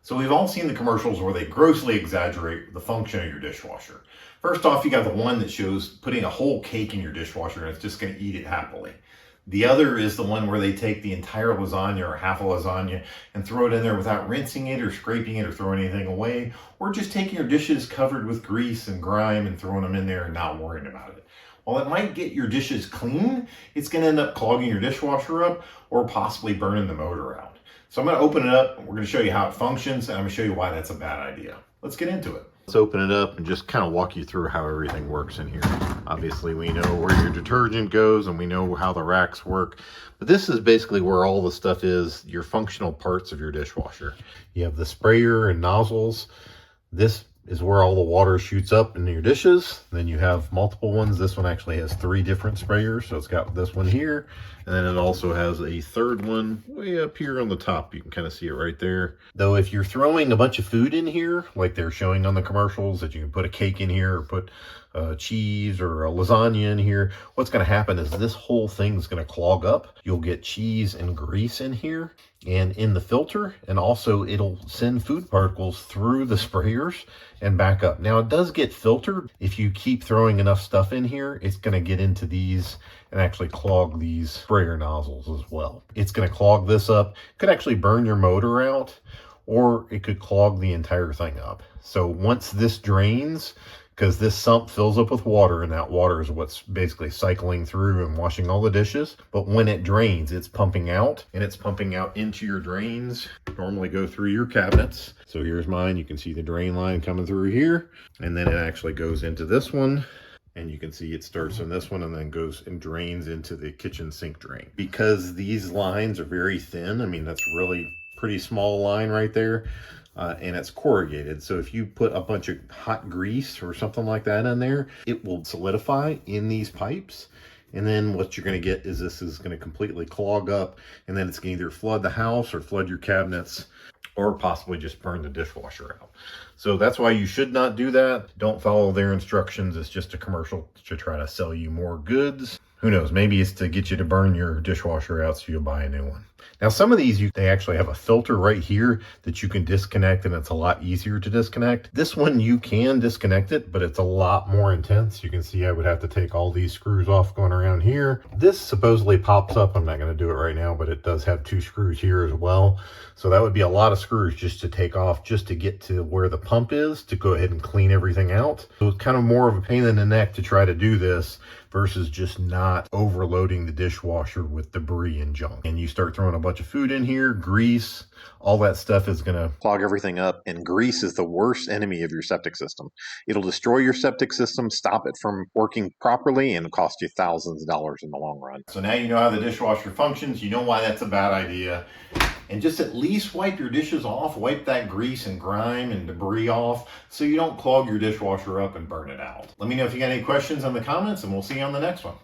So we've all seen the commercials where they grossly exaggerate the function of your dishwasher. First off, you got the one that shows putting a whole cake in your dishwasher and it's just going to eat it happily. The other is the one where they take the entire lasagna or half a lasagna and throw it in there without rinsing it or scraping it or throwing anything away, or just taking your dishes covered with grease and grime and throwing them in there and not worrying about it. While it might get your dishes clean, it's going to end up clogging your dishwasher up or possibly burning the motor out. So I'm going to open it up. We're going to show you how it functions, and I'm going to show you why that's a bad idea. Let's get into it. Let's open it up and just kind of walk you through how everything works in here. Obviously, we know where your detergent goes and we know how the racks work, but this is basically where all the stuff is, your functional parts of your dishwasher. You have the sprayer and nozzles. This is where all the water shoots up into your dishes. Then you have multiple ones. This one actually has 3 different sprayers. So it's got this one here, and then it also has a third one way up here on the top. You can kind of see it right there. Though if you're throwing a bunch of food in here, like they're showing on the commercials, that you can put a cake in here or put cheese or a lasagna in here, what's going to happen is this whole thing is going to clog up. You'll get cheese and grease in here and in the filter, and also it'll send food particles through the sprayers and back up. Now it does get filtered. If you keep throwing enough stuff in here, it's going to get into these and actually clog these sprayer nozzles as well. It's going to clog this up. Could actually burn your motor out, or it could clog the entire thing up. So once this drains, because this sump fills up with water, and that water is what's basically cycling through and washing all the dishes. But when it drains, it's pumping out, and it's pumping out into your drains. Normally go through your cabinets. So here's mine. You can see the drain line coming through here, and then it actually goes into this one. And you can see it starts in this one and then goes and drains into the kitchen sink drain. Because these lines are very thin, I mean, that's really pretty small line right there. And it's corrugated. So if you put a bunch of hot grease or something like that in there, it will solidify in these pipes. And then what you're going to get is this is going to completely clog up, and then it's going to either flood the house or flood your cabinets, or possibly just burn the dishwasher out. So that's why you should not do that. Don't follow their instructions. It's just a commercial to try to sell you more goods. Who knows, maybe it's to get you to burn your dishwasher out so you'll buy a new one. Now some of these, they actually have a filter right here that you can disconnect, and it's a lot easier to disconnect. This one you can disconnect it, but it's a lot more intense. You can see I would have to take all these screws off going around here. This supposedly pops up. I'm not going to do it right now, but it does have 2 screws here as well. So that would be a lot of screws just to take off, just to get to where the pump is, to go ahead and clean everything out. So it's kind of more of a pain in the neck to try to do this versus just not overloading the dishwasher with debris and junk. And you start throwing a bunch of food in here, grease, all that stuff is going to clog everything up. And grease is the worst enemy of your septic system. It'll destroy your septic system, stop it from working properly, and cost you thousands of dollars in the long run. So now you know how the dishwasher functions. You know why that's a bad idea. And just at least wipe your dishes off, wipe that grease and grime and debris off so you don't clog your dishwasher up and burn it out. Let me know if you got any questions in the comments, and we'll see you on the next one.